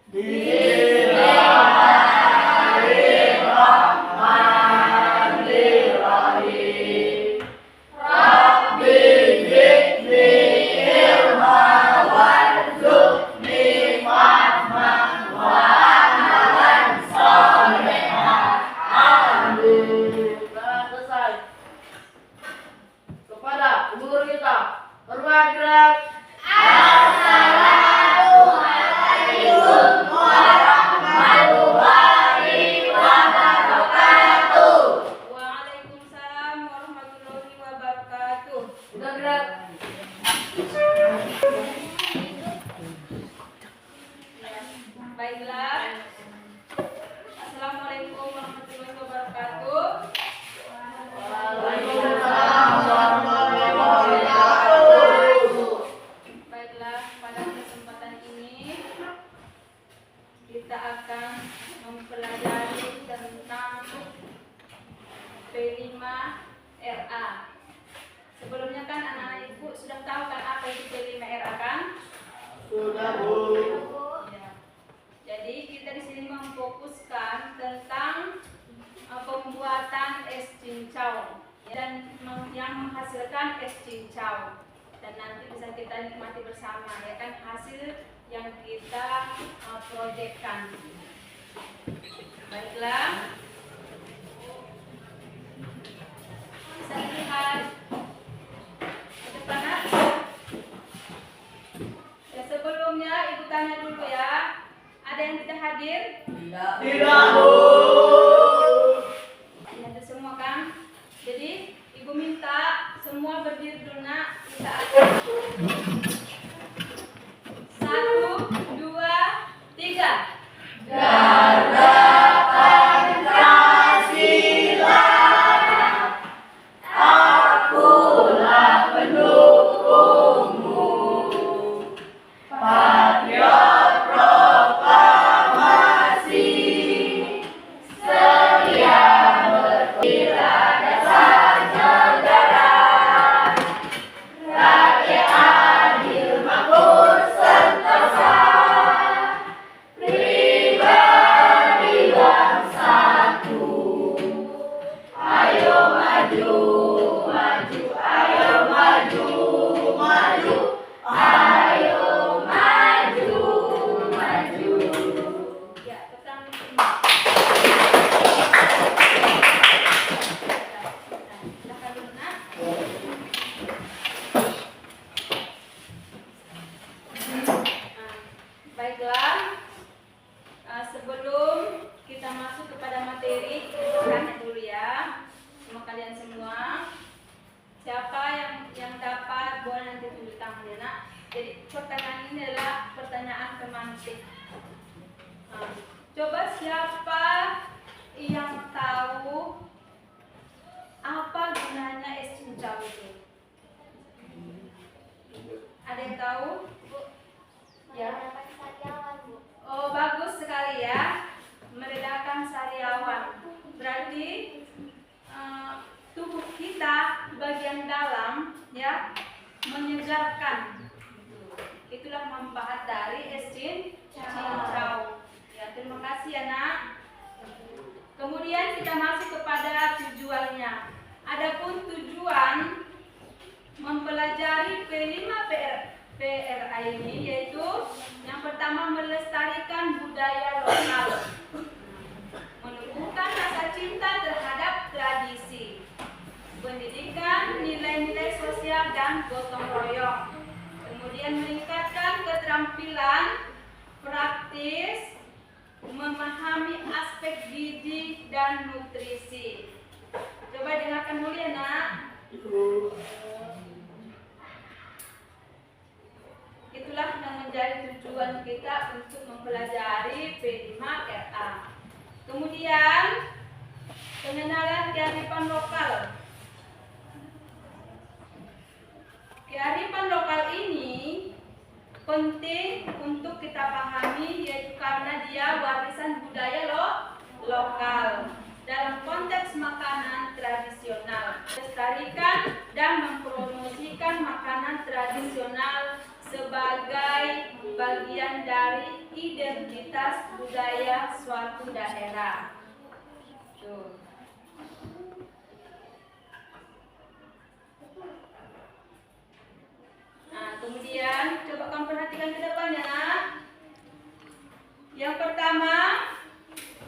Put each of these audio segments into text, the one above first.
Bismillahirrahmanirrahim. Rabbi zidni ilma warzuqni fahman wa amalan sholihan. Amin. Selesai. Kepada guru kita bergerak. Assalamualaikum warahmatullahi wabarakatuh. Waalaikumsalam warahmatullahi wabarakatuh. Sudah gerak. Baiklah. Assalamualaikum warahmatullahi wabarakatuh. Waalaikumsalam warahmatullahi wabarakatuh. Baiklah, pada kesempatan ini kita akan mempelajari tentang P5RA. Sebelumnya kan anak-anak ibu sudah tahu kan apa itu P5RA kan? Sudah, Bu. Ya. Jadi kita di sini memfokuskan tentang pembuatan es cincau dan yang menghasilkan es cincau, dan nanti bisa kita nikmati bersama ya kan hasil yang kita proyekkan. Baiklah, bisa dilihat ke depan. Ya, sebelumnya ibu tanya dulu ya, ada yang tidak hadir? Tidak, Bu. Ada semua kan? Jadi ibu minta semua berdiri dulu nak. Kita akan 1, 2, 3. Gerakan Pancasila, akulah pendukungmu. Patriot proklamasi, setia berbela dasar negara. Rakyat adil makmur sentosa, pribadi bersatu. Ayo maju, maju, ayo maju, maju. Ayo maju, maju. Ya, petang ini. Silakan dulu nak. Baiklah, sebelum kita masuk kepada materi, kita tanya dulu ya sama kalian semua. Siapa yang dapat boleh nanti tunjuk tangan ya nak. Jadi pertanyaan ini adalah pertanyaan pemantik. Coba siapa yang tahu apa gunanya es cincau itu? Ada yang tahu? Ya. Oh, bagus sekali ya. Meredakan sariawan. Berarti tubuh kita bagian dalam ya menyegarkan. Itulah manfaat dari es cincau. Ya, terima kasih ya nak. Kemudian kita masuk kepada tujuannya. Adapun tujuan mempelajari P5RA ini yaitu yang pertama melestarikan budaya lokal, menumbuhkan rasa cinta terhadap tradisi, pendidikan nilai-nilai sosial dan gotong royong, kemudian meningkatkan keterampilan praktis, memahami aspek gizi dan nutrisi. Coba dengarkan dulu ya nak. Itulah yang menjadi tujuan kita untuk mempelajari P5RA. Kemudian pengenalan kearifan lokal. Kearifan lokal ini penting untuk kita pahami yaitu karena dia warisan budaya lokal dalam konteks makanan tradisional. Lestarikan dan mempromosikan makanan tradisional sebagai bagian dari identitas budaya suatu daerah. Tuh. Nah, kemudian coba kamu perhatikan ke depan ya, nak. Yang pertama,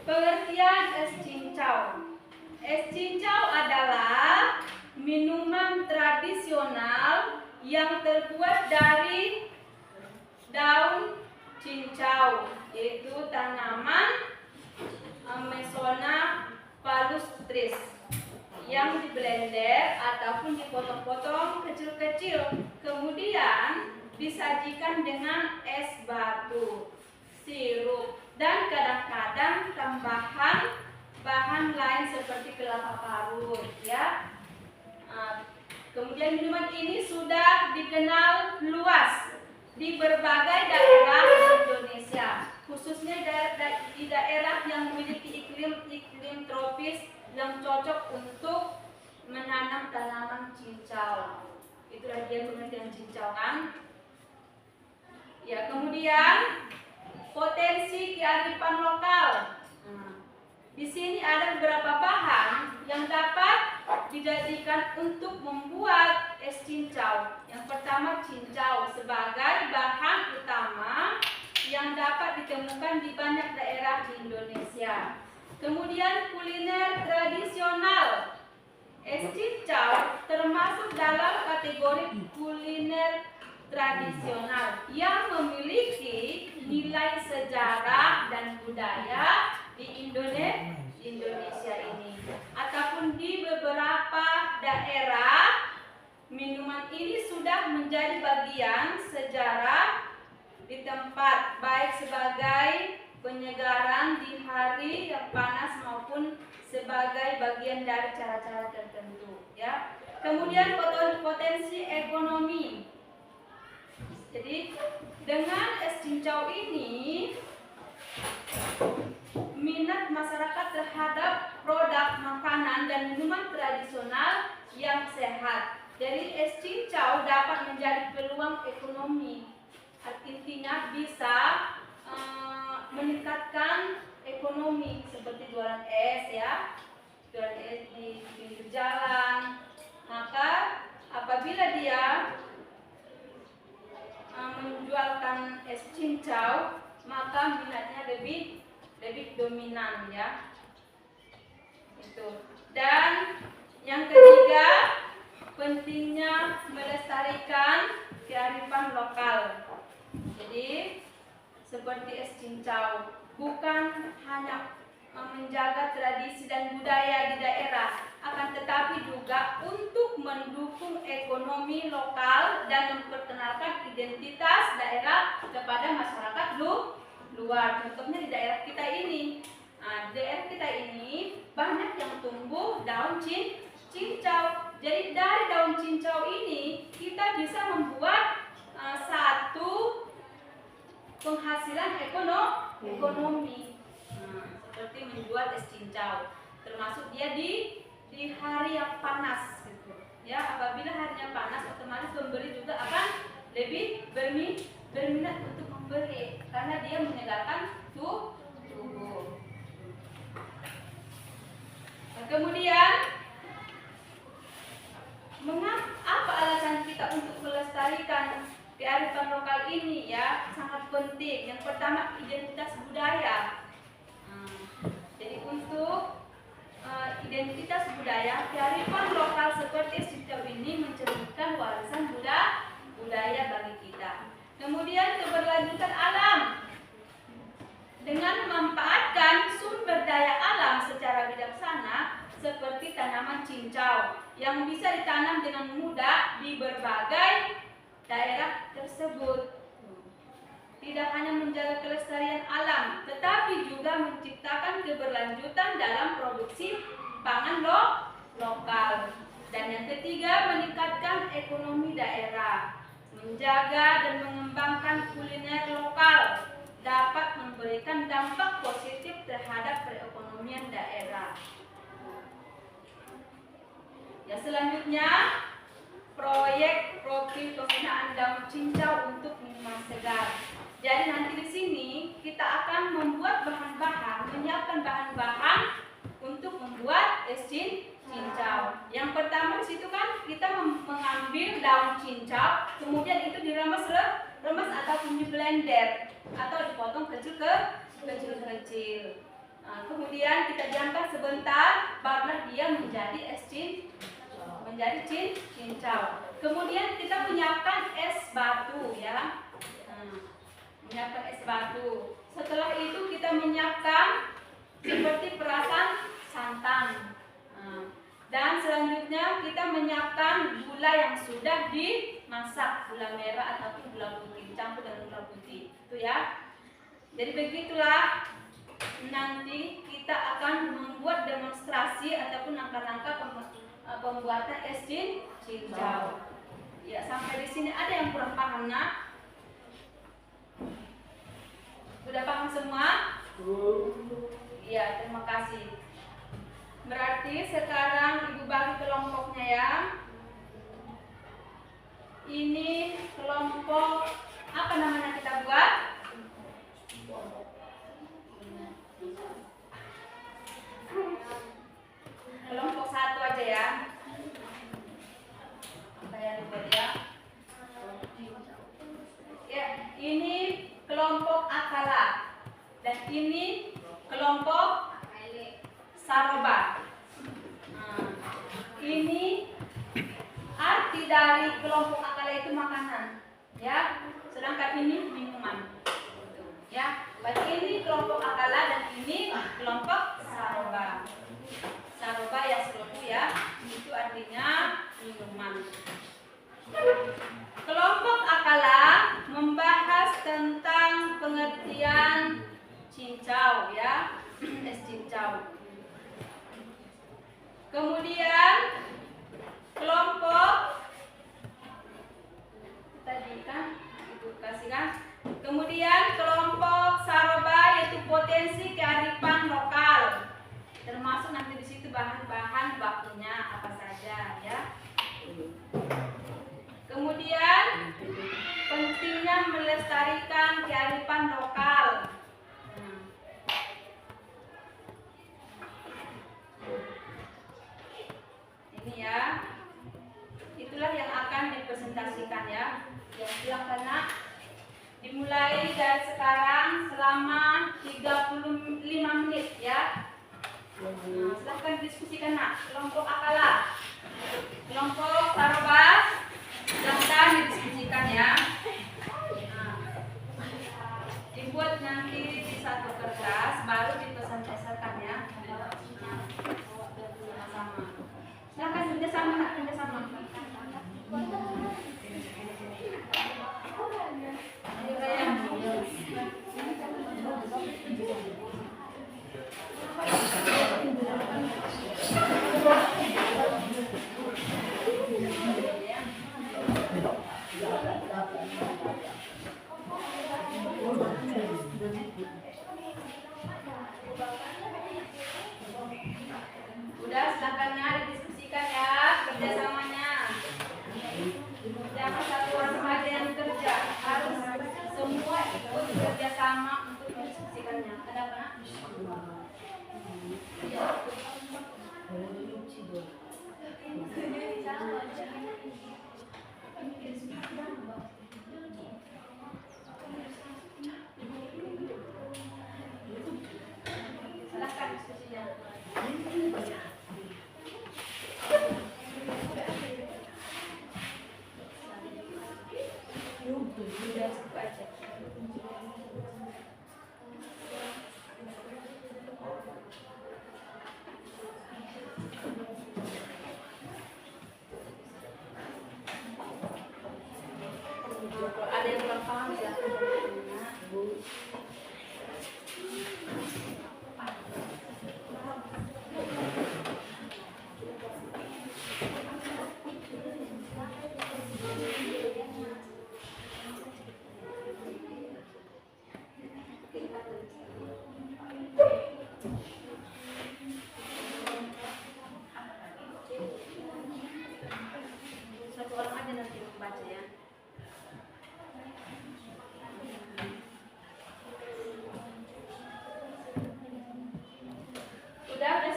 pengertian es cincau. Es cincau adalah minuman tradisional yang terbuat dari daun cincau, yaitu tanaman Mesona palustris yang diblender ataupun dipotong-potong kecil-kecil, kemudian disajikan dengan es batu, sirup, dan kadang-kadang tambahan bahan lain seperti kelapa parut, ya. Kemudian minuman ini sudah dikenal luas di berbagai daerah di Indonesia, khususnya di daerah yang memiliki iklim tropis yang cocok untuk menanam tanaman cincau. Itulah dia pengertian cincau, kan? Ya, kemudian potensi kearifan lokal. Di sini ada beberapa bahan yang dapat dijadikan untuk membuat es cincau. Yang pertama, cincau sebagai bahan utama yang dapat ditemukan di banyak daerah di Indonesia. Kemudian kuliner tradisional. Es cincau termasuk dalam kategori kuliner tradisional yang memiliki nilai sejarah dan budaya di Indonesia ini, ataupun di beberapa daerah minuman ini sudah menjadi bagian sejarah di tempat, baik sebagai penyegaran di hari yang panas maupun sebagai bagian dari cara-cara tertentu, ya. Kemudian potensi ekonomi. Jadi dengan es cincau ini minat masyarakat terhadap produk makanan dan minuman tradisional yang sehat. Jadi es cincau dapat menjadi peluang ekonomi. Artinya bisa meningkatkan ekonomi seperti jualan es, ya, jualan es di pinggir jalan. Maka apabila dia menjualkan es cincau, maka minatnya lebih dominan, ya. Itu. Dan yang ketiga, pentingnya melestarikan kearifan lokal. Jadi seperti es cincau bukan hanya menjaga tradisi dan budaya di daerah, akan tetapi juga untuk mendukung ekonomi lokal dan memperkenalkan identitas daerah kepada masyarakat luar. Contohnya di daerah kita ini. Di daerah kita ini banyak yang tumbuh daun cincau. Jadi dari daun cincau ini kita bisa membuat satu penghasilan ekonomi. Seperti membuat es cincau, termasuk dia di hari yang panas, gitu. Ya, apabila harinya panas, otomatis pembeli juga akan lebih berminat untuk membeli karena dia menyegarkan tubuh. Kemudian, apa alasan kita untuk melestarikan kearifan lokal ini, ya? Sangat penting. Yang pertama, identitas budaya. Jadi untuk identitas budaya, kearifan lokal seperti cincau ini mencerminkan warisan budaya bagi kita. Kemudian keberlanjutan alam. Dengan memanfaatkan sumber daya alam secara bijaksana seperti tanaman cincau yang bisa ditanam dengan mudah di berbagai daerah tersebut. Tidak hanya menjaga kelestarian alam, tetapi juga menciptakan keberlanjutan dalam produksi pangan lokal. Dan yang ketiga, meningkatkan ekonomi daerah. Menjaga dan mengembangkan kuliner lokal dapat memberikan dampak positif terhadap perekonomian daerah. Ya, selanjutnya proyek profil penggunaan daun cincau untuk minuman segar. Jadi nanti di sini kita akan membuat bahan-bahan, menyiapkan bahan-bahan untuk membuat es cincau. Yang pertama di situ kan kita mengambil daun cincau, kemudian itu diremas ataupun di blender atau dipotong kecil-kecil. Nah, kemudian kita diamkan sebentar, barulah dia menjadi es cincau. Kemudian kita menyiapkan es batu ya. Menyiapkan es batu. Setelah itu kita menyiapkan seperti perasan santan. Dan selanjutnya kita menyiapkan gula yang sudah dimasak, gula merah ataupun gula putih, dicampur dengan gula putih. Itu ya. Jadi begitulah nanti kita akan membuat demonstrasi ataupun langkah-langkah pembuatan es cincau. Ya, sampai di sini ada yang kurang paham, Nak? Sudah paham semua? Iya, terima kasih. Berarti sekarang Ibu bagi kelompoknya ya. Ini kelompok apa namanya kita buat? Kelompok 1 aja ya. Saya buat ya. Ya, ini kelompok akala dan ini kelompok saroba. Ini arti dari kelompok akala itu makanan, ya. Sedangkan ini minuman, ya. Baik, ini kelompok akala dan ini kelompok saroba. Saroba ya seluruh ya, itu artinya minuman. Kelompok akala membahas tentang pengertian cincau ya, es cincau. Kemudian kelompok tadi kan Ibu kasihkan. Kemudian kelompok saroba yaitu potensi kearifan lokal. Termasuk nanti di situ bahan-bahan bakunya apa saja ya. Kemudian pentingnya melestarikan kearifan lokal. Ini ya. Itulah yang akan dipresentasikan ya. Ya, silakan Nak. Dimulai dari sekarang selama 35 menit ya. Nah, silahkan diskusikan Nak. Kelompok akala, kelompok saroba, silahkan didiskusikan ya. Nah, dibuat nanti di satu kertas, baru dipesan-pesankan ya. Nah, sama-sama. Silahkan kerjasama Nak, kerjasama. Ayo Raya. Udah, silakan didiskusikan ya kerjasamanya.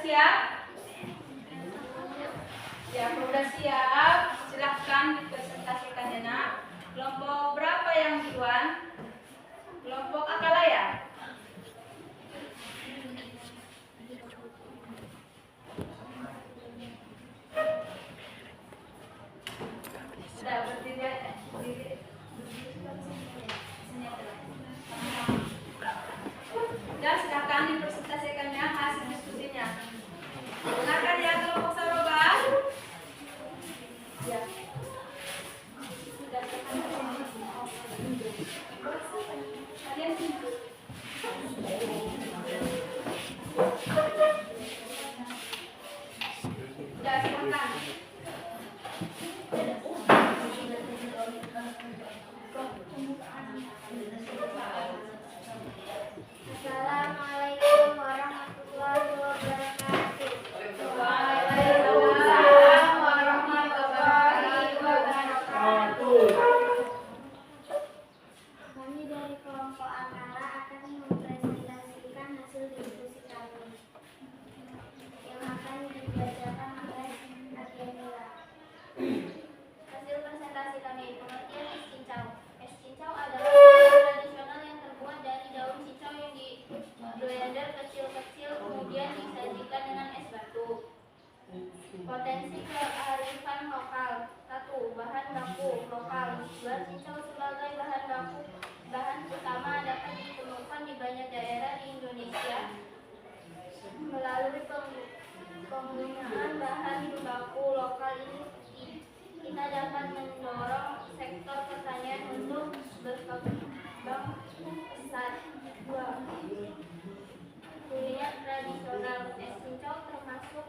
siap? Ya, kalau udah siap, silahkan dipresentasikan ya nak. Kelompok berapa yang duluan? Kelompok Akalaya. Sudah berdiri. Sudah, silahkan dipresentasikannya hasil diskusinya. Gunakan ya kelompok Saroba. Ya. Sudah, kalian sini. Sudah, silakan. Assalamualaikum warahmatullahi wabarakatuh. Waalaikumsalam warahmatullahi wabarakatuh. Kami dari kelompok Akala akan mempresentasikan hasil diskusi kami yang akan dibacakan oleh Adianila. Hasil presentasi kami, pengertian es cincau. Es cincau adalah makanan tradisional yang terbuat dari daun cincau yang di blender kecil-kecil kemudian disajikan dengan es batu. Potensi kearifan lokal. 1. Bahan baku lokal. Buah cincau sebagai bahan utama dapat ditemukan di banyak daerah di Indonesia. Melalui penggunaan bahan baku lokal ini, kita dapat mendorong sektor pertanian untuk berkembang pesat. 2. Kuliner tradisional. Es cincau termasuk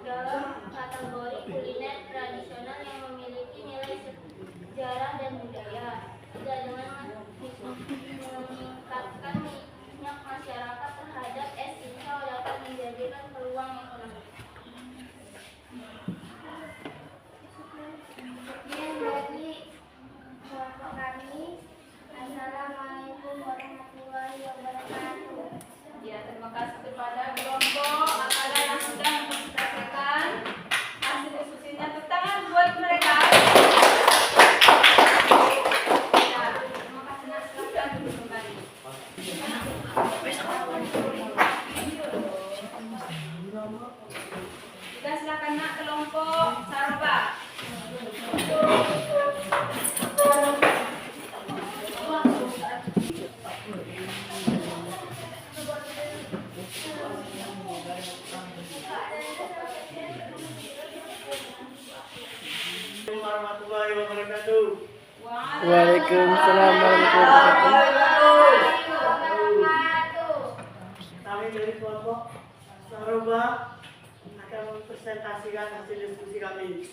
dalam kategori kuliner tradisional yang memiliki nilai sejarah dan budaya. 3. Dengan meningkatkan minat masyarakat terhadap es cincau dapat menjadikan peluang ekonomi. Sekian dari kelompok kami. Assalamualaikum warahmatullahi wabarakatuh. Ya, terima kasih kepada kelompok Akala yang sudah mempresentasikan hasil diskusinya. Tepuk tangan buat mereka. Ya, terima kasih nak, silakan duduk kembali. Kita silakan nak kelompok Saroba. Warahmatullahi wabarakatuh. Waalaikumsalam warahmatullahi Wabarakatuh. Kami dari kelompok Saroba akan mempresentasikan hasil diskusi kami.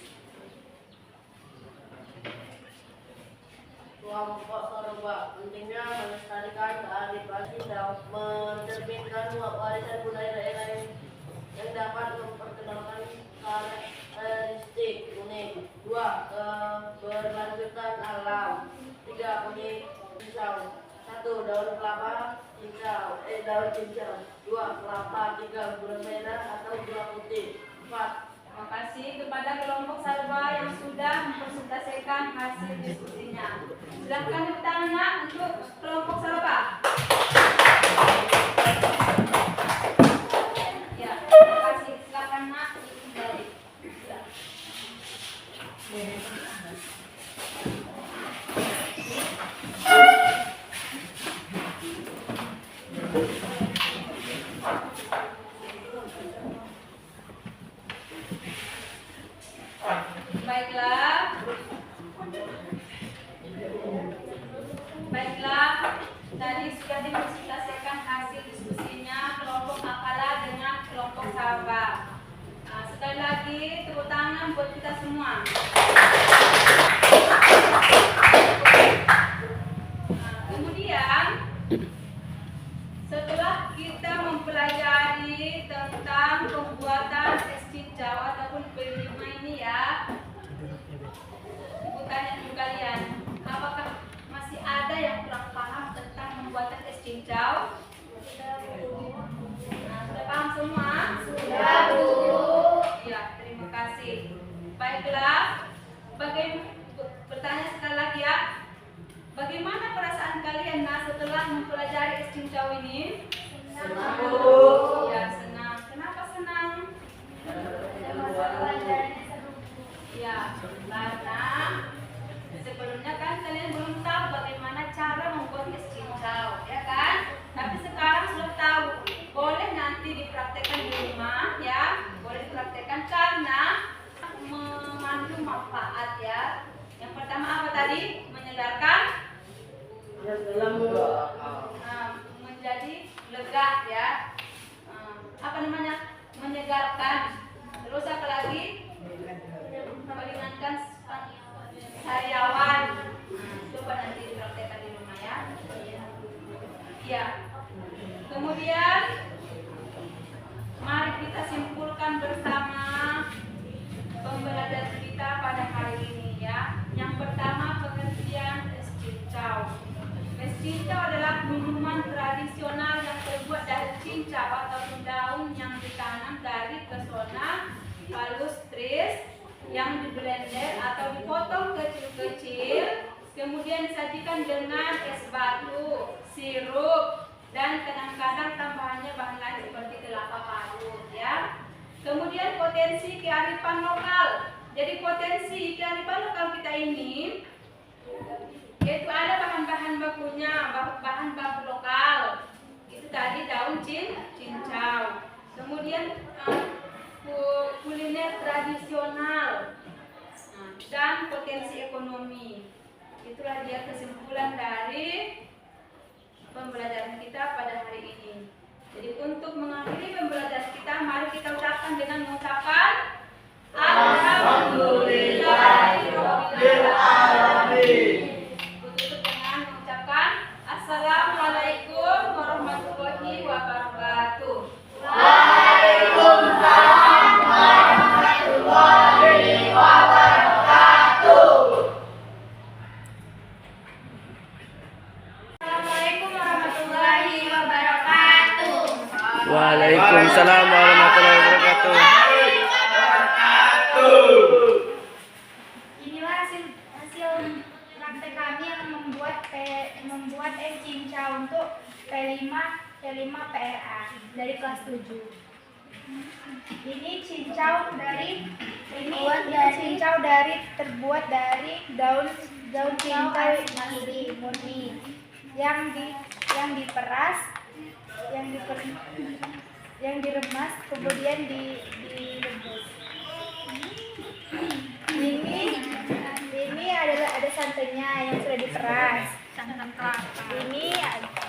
Kelompok Saroba pentingnya melestarikan kearifan dan mencerminkan warisan budaya daerah yang dapat memperkenalkan karakteristik unik. 2. Keberlanjutan alam. 3. Unik cincau. 1. Daun kelapa daun cincau. 2. Kelapa. 3. Gula merah atau gula putih. 4. Terima kasih kepada kelompok Saroba yang sudah mempresentasikan hasil diskusinya. Silakan tepuk tangannya untuk kelompok Saroba. Ya, terima kasih. Silakan nak dari. Baiklah, tadi sudah dipresentasikan hasil diskusinya kelompok Akala dengan kelompok Saroba. Nah, sekali lagi tepuk tangan buat kita semua. Nah, kemudian setelah kita mempelajari tentang pembuatan es cincau ataupun P5 ini ya, ibu tanya dulu kalian, apakah masih ada yang kurang paham tentang pembuatan es cincau? Nah, sudah paham semua? Sudah. Bertanya sekali lagi ya. Bagaimana perasaan kalian setelah mempelajari es cincau ini? Senang. Ya, senang. Kenapa senang? Pelajarannya seru. Ya, karena sebelumnya kan kalian belum tahu bagaimana cara membuat es cincau, ya kan? Tapi sekarang sudah tahu. Boleh nanti dipraktekkan di rumah, ya. Boleh dipraktekkan karena mengandung manfaat, ya. Yang pertama apa tadi? Menyegarkan, menjadi lega, ya. Apa namanya? Menyegarkan. Terus apa lagi? Meringankan sariawan. Coba nanti dipraktekkan di rumah, ya. Ya. Kemudian mari kita simpulkan bersama pembelajaran kita pada hari ini, ya. Yang pertama, pengertian es cincau. Es cincau adalah minuman tradisional yang terbuat dari cincau ataupun daun yang ditanam dari pesona palustris yang diblender atau dipotong kecil-kecil, kemudian disajikan dengan es batu, sirup, dan kadang-kadang tambahannya bahan lain seperti kelapa parut, ya. Kemudian potensi kearifan lokal. Jadi potensi kearifan lokal kita ini yaitu ada bahan-bahan bakunya, bahan baku lokal. Itu tadi daun cincau. Kemudian kuliner tradisional dan potensi ekonomi. Itulah dia kesimpulan dari pembelajaran kita pada hari ini. Jadi untuk mengakhiri pembelajaran kita, mari kita ucapkan dengan mengucapkan Alhamdulillahirobbilalamin. Tutup dengan mengucapkan Assalamualaikum warahmatullahi wabarakatuh. Waalaikumsalam warahmatullahi wabarakatuh. Assalamualaikum warahmatullahi wabarakatuh. Waalaikumsalam warahmatullahi wabarakatuh. Inilah hasil praktek kami yang membuat es cincau untuk P5 PRA dari kelas 7. Ini cincau terbuat dari daun cincau asli murni yang diperas, yang diremas, kemudian direbus. Ini ada santannya yang sudah diperas. Ini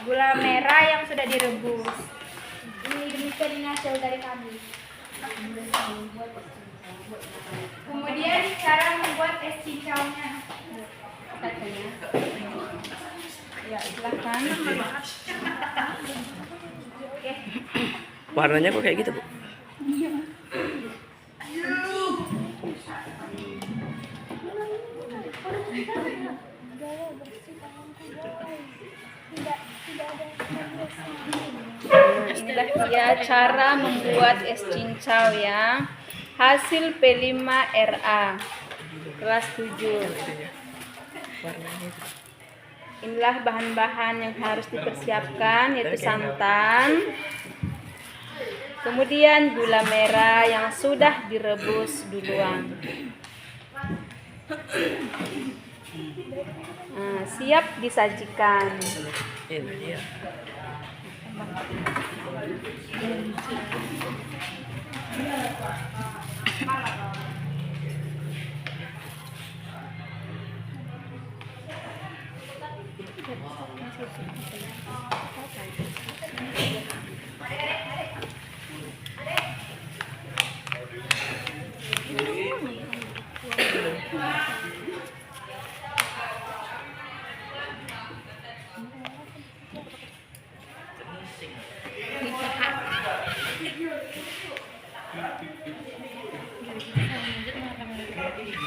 gula merah yang sudah direbus. Demikian ini hasil dari kami. Kemudian cara membuat es cincaunya. Ya, silahkan. Oke. Warnanya kok kayak gitu, Bu? Inilah dia cara membuat es cincau, ya. Hasil P5RA kelas 7. Inilah bahan-bahan yang harus dipersiapkan, yaitu santan, kemudian gula merah yang sudah direbus duluan. Nah, siap disajikan. Ini dia.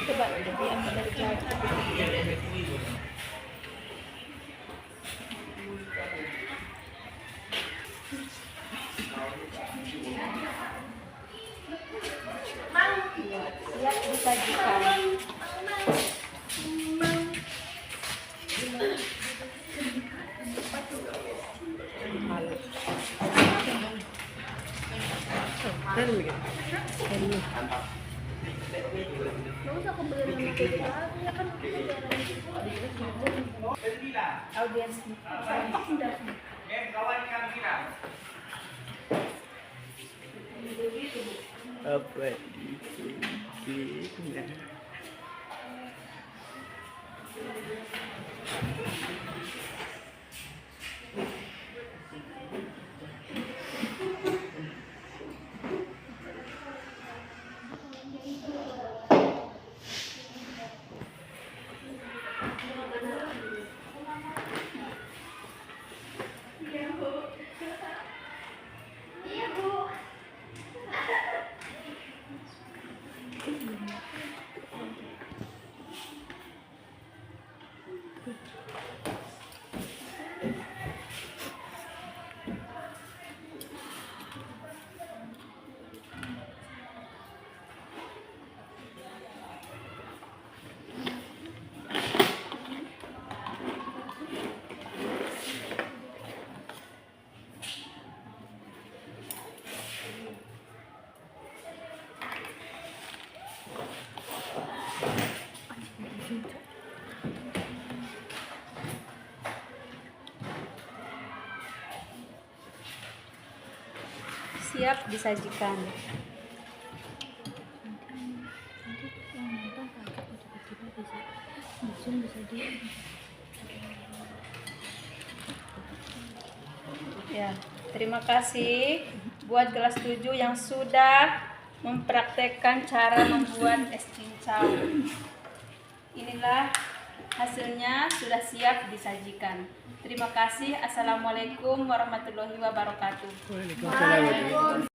Coba diambil dari jauh. Siap disajikan. Nggak usah kebeli nama kayak gitu lagi, ya kan kita audiens Apa di siap disajikan. Ya, terima kasih buat kelas 7 yang sudah mempraktekkan cara membuat es cincau. Inilah hasilnya sudah siap disajikan. Terima kasih. Assalamualaikum warahmatullahi wabarakatuh. Waalaikumsalam.